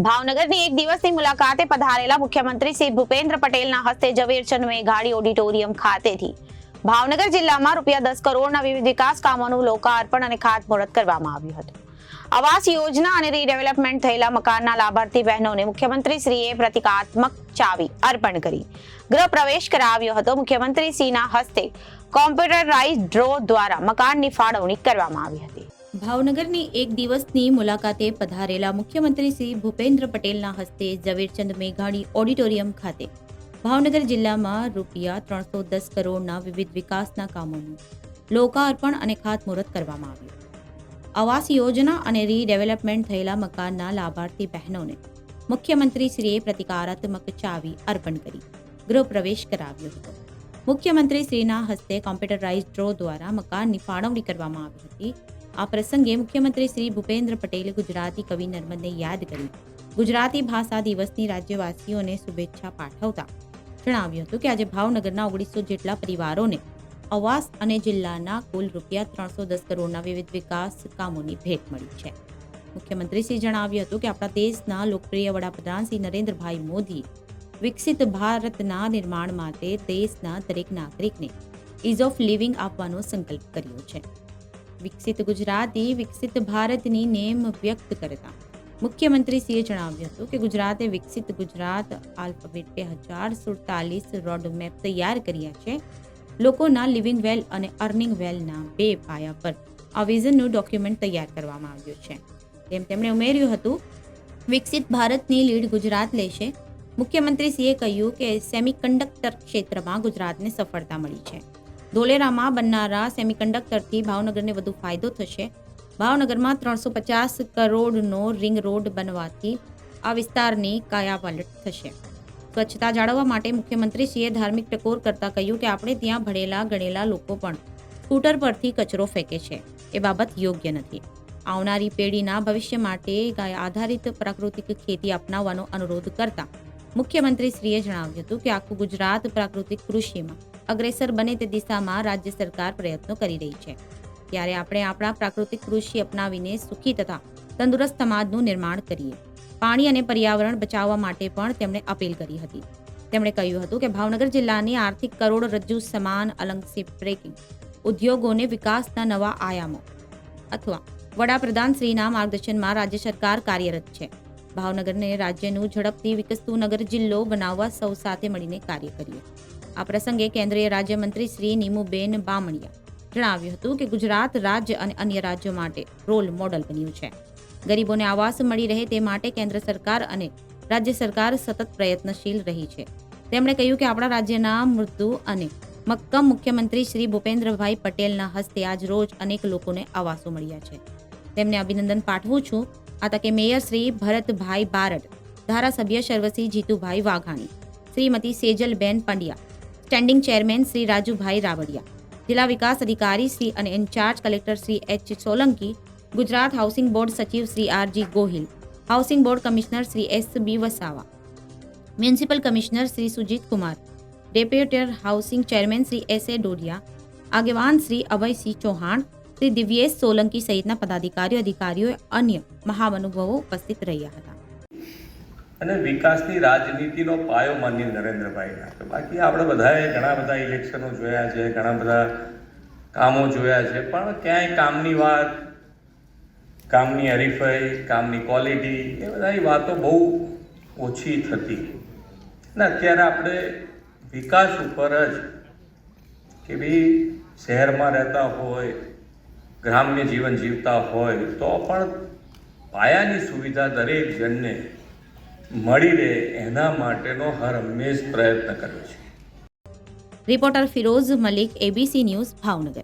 ભાવનગરની એક દિવસની મુલાકાતે પધારેલા મુખ્યમંત્રી શ્રી ભૂપેન્દ્ર પટેલના હસ્તે ઝવેરચંદ મેઘાણી ઓડિટોરિયમ ખાતેથી ભાવનગર જિલ્લામાં ₹10 કરોડના વિવિધ વિકાસ કામોનું લોકાર્પણ અને ખાતમુહૂર્ત કરવામાં આવ્યું હતું. આવાસ યોજના અને રીડેવલપમેન્ટ થયેલા મકાનના લાભાર્થી બહેનોને મુખ્યમંત્રી શ્રીએ પ્રતિકાત્મક ચાવી અર્પણ કરી ગૃહ પ્રવેશ કરાવ્યો હતો. મુખ્યમંત્રી શ્રીના હસ્તે કોમ્પ્યુટરાઇઝ્ડ ડ્રો દ્વારા મકાનની ફાળવણી કરવામાં આવી હતી. ભાવનગરની એક દિવસની મુલાકાતે પધારેલા મુખ્યમંત્રી શ્રી ભૂપેન્દ્ર પટેલના હસ્તે ઝવેરચંદ મેઘાણી ઓડિટોરિયમ ખાતે ભાવનગર જિલ્લામાં ₹310 કરોડના વિવિધ વિકાસના કામોનું લોકાર્પણ અને ખાતમુહૂર્ત કરવામાં આવ્યું. આવાસ યોજના અને રીડેવલપમેન્ટ થયેલા મકાનના લાભાર્થી બહેનોને મુખ્યમંત્રીશ્રીએ પ્રતિકારાત્મક ચાવી અર્પણ કરી ગૃહ પ્રવેશ કરાવ્યો હતો. મુખ્યમંત્રી શ્રીના હસ્તે કોમ્પ્યુટરાઇઝ્ડ ડ્રો દ્વારા મકાનની ફાળવણી કરવામાં આવી હતી. આ પ્રસંગે મુખ્યમંત્રી શ્રી ભૂપેન્દ્ર પટેલે ગુજરાતી કવિ નર્મદને યાદ કરી ગુજરાતી ભાષા દિવસની રાજ્યવાસીઓને શુભેચ્છા પાઠવતા જણાવ્યું હતું કે આજે ભાવનગરના 1900 જેટલા પરિવારોને આવાસ અને જિલ્લાના કુલ ₹310 કરોડના વિવિધ વિકાસ કામોની ભેટ મળી છે. મુખ્યમંત્રીશ્રીએ જણાવ્યું હતું કે આપણા દેશના લોકપ્રિય વડાપ્રધાન શ્રી નરેન્દ્રભાઈ મોદીએ વિકસિત ભારતના નિર્માણ માટે દેશના દરેક નાગરિકને ઇઝ ઓફ લિવિંગ આપવાનો સંકલ્પ કર્યો છે. વિકસિત ગુજરાતી વિકસિત ભારતની નેમ વ્યક્ત કરતા મુખ્યમંત્રીશ્રીએ જણાવ્યું હતું કે ગુજરાતે વિકસિત ગુજરાત આલ્ફાબેટ 2047 રોડમેપ તૈયાર કર્યા છે. લોકોના લિવિંગ વેલ અને અર્નિંગ વેલના 2 પાયા પર આ વિઝનનું ડોક્યુમેન્ટ તૈયાર કરવામાં આવ્યું છે. તેમણે ઉમેર્યું હતું, વિકસિત ભારતની લીડ ગુજરાત લેશે. મુખ્યમંત્રીશ્રીએ કહ્યું કે સેમિકન્ડક્ટર ક્ષેત્રમાં ગુજરાતને સફળતા મળી છે. ધોલેરામાં બનનારા સેમિકન્ડક્ટરથી ભાવનગરને વધુ ફાયદો થશે. ભાવનગરમાં 350 કરોડનો રિંગ રોડ બનવાથી આ વિસ્તારની કાયાપલટ થશે. સ્વચ્છતા જાળવવા માટે મુખ્યમંત્રીશ્રીએ ધાર્મિક ટકોર કરતા કહ્યું કે આપણે ત્યાં ભણેલા ગણેલા લોકો પણ સ્કૂટર પરથી કચરો ફેંકે છે. એ બાબત યોગ્ય નથી. આવનારી પેઢીના ભવિષ્ય માટે ગાય આધારિત પ્રાકૃતિક ખેતી અપનાવવાનો અનુરોધ કરતા મુખ્યમંત્રીશ્રીએ જણાવ્યું હતું કે આખું ગુજરાત પ્રાકૃતિક કૃષિમાં અગ્રેસર બને તે દિશામાં રાજ્ય સરકાર પ્રયત્નો કરી રહી છે. ત્યારે આપણે આપણા પ્રાકૃતિક કૃષિ અપનાવીને સુખી તથા તંદુરસ્ત સમાજનું નિર્માણ કરીએ. પાણી અને પર્યાવરણ બચાવવા માટે પણ તેમણે અપીલ કરી હતી. તેમણે કહ્યું હતું કે ભાવનગર જિલ્લાની આર્થિક કરોડરજ્જુ સમાન અલંકશીપ બ્રેકિંગ ઉદ્યોગોને વિકાસના નવા આયામો અથવા વડાપ્રધાન શ્રીના માર્ગદર્શનમાં રાજ્ય સરકાર કાર્યરત છે. ભાવનગરને રાજ્યનું ઝડપથી વિકસતું નગર જિલ્લો બનાવવા સૌ સાથે મળીને કાર્ય કરીએ. આ પ્રસંગે કેન્દ્રીય રાજ્યમંત્રી શ્રી નીમુબેન બામણિયા જણાવ્યું હતું કે ગુજરાત રાજ્ય અને અન્ય રાજ્યો માટે રોલ મોડલ બન્યું છે. ગરીબોને આવાસ મળી રહે તે માટે કેન્દ્ર સરકાર અને રાજ્ય સરકાર સતત પ્રયત્નશીલ રહી છે. તેમણે કહ્યું કે આપણા રાજ્યના મૃદુ અને મક્કમ મુખ્યમંત્રી શ્રી ભૂપેન્દ્રભાઈ પટેલના હસ્તે આજ રોજ અનેક લોકોને આવાસો મળ્યા છે. તેમને અભિનંદન પાઠવું છું. આ તકે મેયર શ્રી ભરતભાઈ બારડ, ધારાસભ્ય સર્વસિંહ જીતુભાઈ વાઘાણી, શ્રીમતી સેજલબેન પંડ્યા, સ્ટેન્ડિંગ ચેરમેન શ્રી રાજુભાઈ રાવડિયા, જિલ્લા વિકાસ અધિકારી શ્રી અને incharge collector Shri H Solanki, Gujarat housing board સચિવ Shri RG Gohil, housing board commissioner Shri SB Vasava, municipal commissioner Shri Sujit Kumar, deputy housing chairman Shri SA. Dodiya, આગેવાન શ્રી અભયસિંહ ચૌહાણ, શ્રી દિવ્યેશ સોલંકી સહિતના પદાધિકારીઓ અધિકારીઓ અન્ય મહાનુભાવો ઉપસ્થિત રહ્યા હતા. અને વિકાસની રાજનીતિનો પાયો માનીએ નરેન્દ્રભાઈ નાખ્યો. બાકી આપણે બધાએ ઘણા બધા ઇલેક્શનો જોયા છે, ઘણા બધા કામો જોયા છે, પણ ક્યાંય કામની વાત, કામની હરીફાઈ, કામની ક્વોલિટી એ બધાની વાતો બહુ ઓછી થતી. અને અત્યારે આપણે વિકાસ ઉપર જ કે ભાઈ શહેરમાં રહેતા હોય, ગ્રામ્ય જીવન જીવતા હોય તો પણ પાયાની સુવિધા દરેક જણને મળી રહે એના માટેનો હર હંમેશ પ્રયત્ન કર્યો છે. Reporter Firoz Malik, ABC news, Bhavnagar.